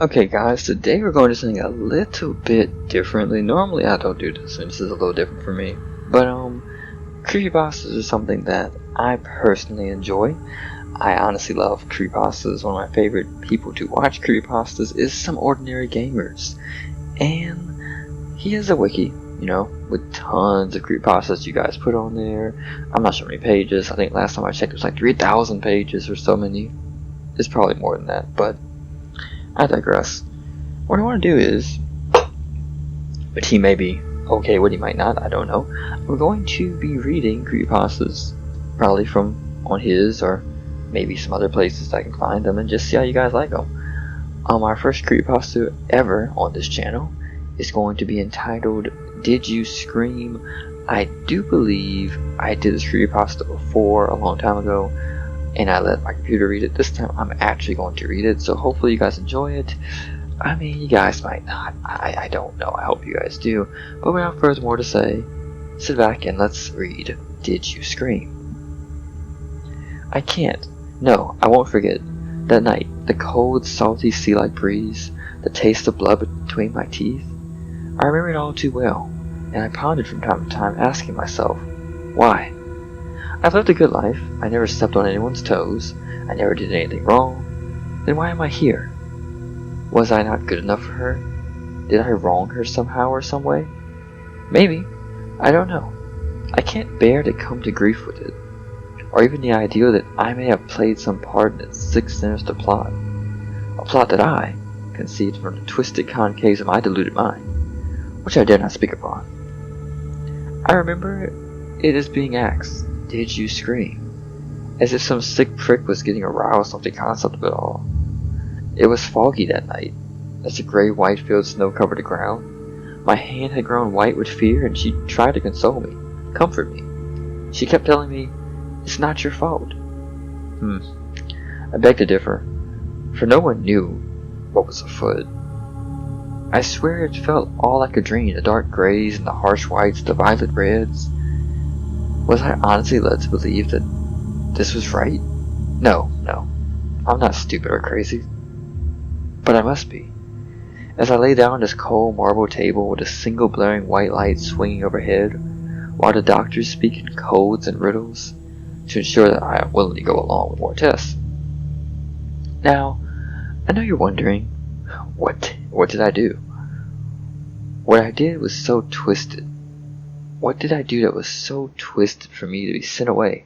Okay guys, today we're going to do something a little bit differently. Normally I don't do this, and this is a little different for me. But creepypastas is something that I personally enjoy. I honestly love creepypastas. One of my favorite people to watch creepypastas is Some Ordinary Gamers. And he has a wiki, with tons of creepypastas you guys put on there. I'm not sure how many pages. I think last time I checked it was like 3,000 pages or so many. It's probably more than that, but I digress. What I want to do is, but he may be okay with, he might not, I don't know. We're going to be reading creepypastas, probably from on his or maybe some other places I can find them, and just see how you guys like them. Our first creepypasta ever on this channel is going to be entitled Did You Scream? I do believe I did this creepypasta before a long time ago, and I let my computer read it. This time I'm actually going to read it, so hopefully you guys enjoy it. I mean, you guys might not. I don't know. I hope you guys do. But without further more to say, sit back and let's read Did You Scream? I can't. No, I won't forget. That night, the cold, salty sea-like breeze, the taste of blood between my teeth. I remember it all too well, and I pondered from time to time, asking myself, why? I've lived a good life. I never stepped on anyone's toes. I never did anything wrong. Then why am I here? Was I not good enough for her? Did I wrong her somehow or some way? Maybe. I don't know. I can't bear to come to grief with it, or even the idea that I may have played some part in its sick, sinister plot. A plot that I conceived from the twisted concaves of my deluded mind, which I dare not speak upon. I remember it as being asked, Did you scream? As if some sick prick was getting aroused off the concept of it all. It was foggy that night, as the gray-white field snow covered the ground. My hand had grown white with fear, and she tried to console me, comfort me. She kept telling me, it's not your fault. I beg to differ, for no one knew what was afoot. I swear it felt all like a dream, the dark grays and the harsh whites, the violet reds. Was I honestly led to believe that this was right? No, I'm not stupid or crazy. But I must be. As I lay down on this cold marble table with a single blaring white light swinging overhead, while the doctors speak in codes and riddles to ensure that I am willing to go along with more tests. Now, I know you're wondering, what did I do? What I did was so twisted. What did I do that was so twisted for me to be sent away?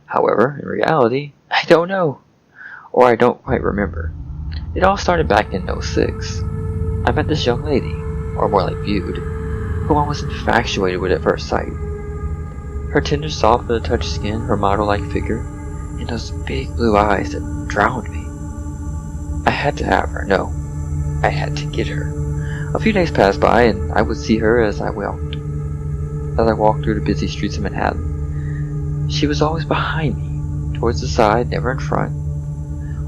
However, in reality, I don't know, or I don't quite remember. It all started back in '06. I met this young lady, or more like viewed, whom I was infatuated with at first sight. Her tender, soft, but touch skin, her model-like figure, and those big blue eyes that drowned me. I had to have her, no, I had to get her. A few days passed by, and I would see her as I walked through the busy streets of Manhattan. She was always behind me, towards the side, never in front.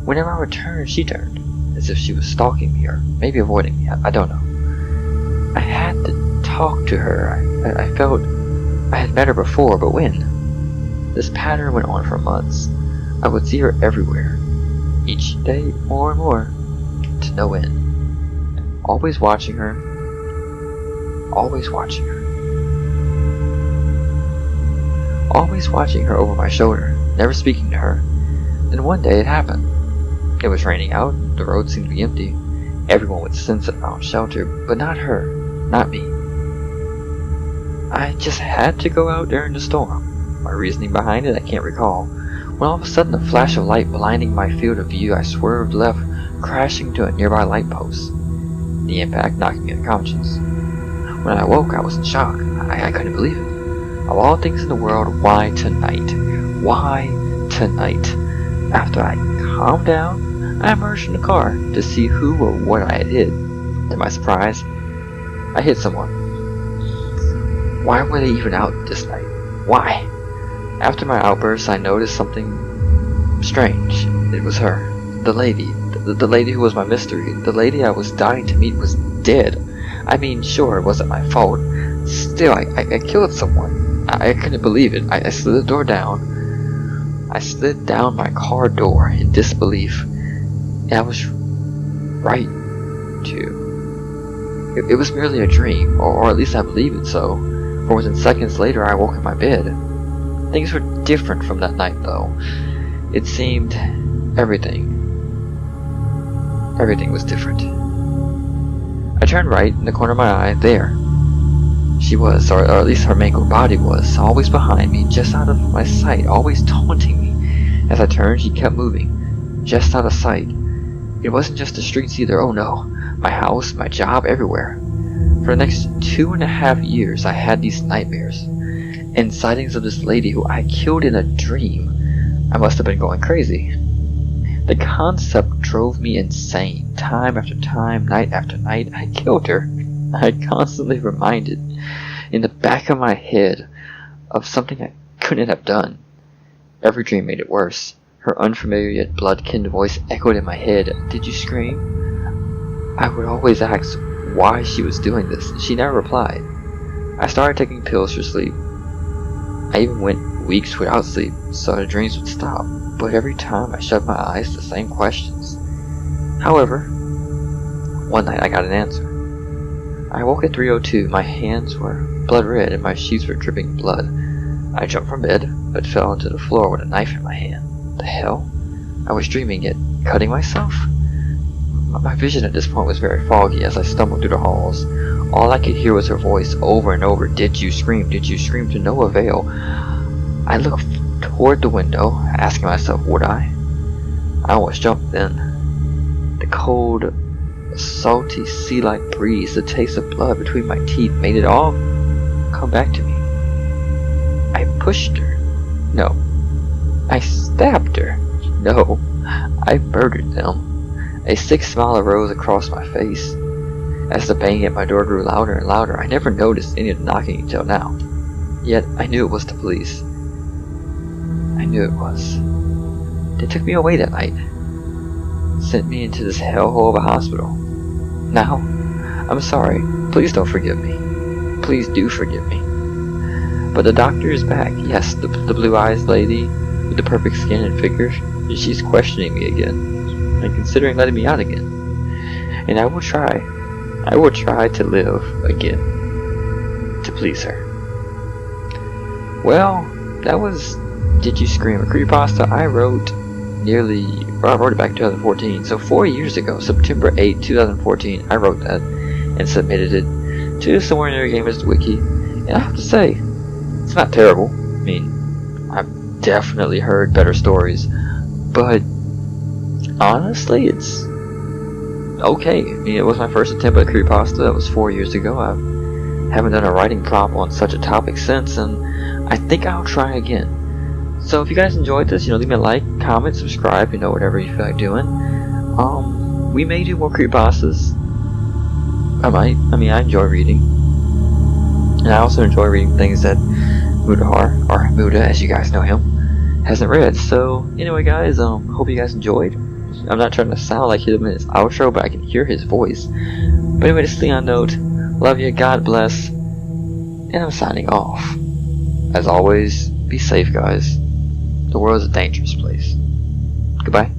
Whenever I would turn, she turned, as if she was stalking me, or maybe avoiding me, I don't know. I had to talk to her. I felt I had met her before, but when? This pattern went on for months. I would see her everywhere, each day more and more, to no end. Always watching her. Always watching her. Always watching her over my shoulder, never speaking to her. Then one day it happened. It was raining out, the road seemed to be empty. Everyone would sense that I found shelter, but not her, not me. I just had to go out during the storm. My reasoning behind it I can't recall. When all of a sudden a flash of light blinding my field of view, I swerved left, crashing to a nearby light post. The impact knocked me unconscious. When I woke, I was in shock. I couldn't believe it. Of all things in the world, why tonight? Why tonight? After I calmed down, I emerged from the car to see who or what I had hit. To my surprise, I hit someone. Why were they even out this night? Why? After my outburst, I noticed something strange. It was her. The lady. The lady who was my mystery. The lady I was dying to meet was dead. I mean, sure, it wasn't my fault. Still, I killed someone. I couldn't believe it. I slid the door down. I slid down my car door in disbelief. And I was right to. It was merely a dream, or at least I believe it so, for within seconds later I woke in my bed. Things were different from that night, though. It seemed everything was different. I turned right in the corner of my eye. There she was, or at least her mangled body was, always behind me, just out of my sight, always taunting me. As I turned, she kept moving, just out of sight. It wasn't just the streets either, oh no. My house, my job, everywhere. For the next 2.5 years, I had these nightmares, and sightings of this lady who I killed in a dream. I must have been going crazy. The concept drove me insane. Time after time, night after night, I killed her. I constantly reminded in the back of my head of something I couldn't have done. Every dream made it worse. Her unfamiliar yet blood-kin voice echoed in my head. Did you scream? I would always ask why she was doing this, and she never replied. I started taking pills for sleep. I even went weeks without sleep, so the dreams would stop. But every time I shut my eyes, the same questions. However, one night I got an answer. I woke at 3:02. My hands were blood red and my sheets were dripping blood. I jumped from bed, but fell onto the floor with a knife in my hand. The hell? I was dreaming, yet cutting myself? My vision at this point was very foggy as I stumbled through the halls. All I could hear was her voice over and over. Did you scream? Did you scream? To no avail. I looked toward the window, asking myself, would I? I almost jumped then. The cold, salty, sea-like breeze, the taste of blood between my teeth made it all come back to me. I pushed her. No. I stabbed her. No. I murdered them. A sick smile arose across my face. As the banging at my door grew louder and louder, I never noticed any of the knocking until now. Yet I knew it was the police. I knew it was. They took me away that night. Sent me into this hellhole of a hospital. Now, I'm sorry. Please don't forgive me. Please do forgive me. But the doctor is back. Yes, the blue-eyed lady with the perfect skin and figure. She's questioning me again and considering letting me out again. And I will try to live again to please her. Well, that was Did You Scream? A creepypasta I wrote I wrote it back in 2014. So 4 years ago, September 8, 2014, I wrote that and submitted it to the Somewhere Near Gamers Wiki. And I have to say, it's not terrible. I mean, I've definitely heard better stories, but honestly, it's okay. I mean, it was my first attempt at a creepypasta. That was 4 years ago. I haven't done a writing prompt on such a topic since, and I think I'll try again. So if you guys enjoyed this, leave me a like, comment, subscribe, whatever you feel like doing. We may do more creepypastas. I might. I mean, I enjoy reading. And I also enjoy reading things that Mudahar, or Muda as you guys know him, hasn't read. So anyway guys, hope you guys enjoyed. I'm not trying to sound like him in his outro, but I can hear his voice. But anyway, this is Leon Note. Love you, God bless, and I'm signing off. As always, be safe guys. The world is a dangerous place. Goodbye.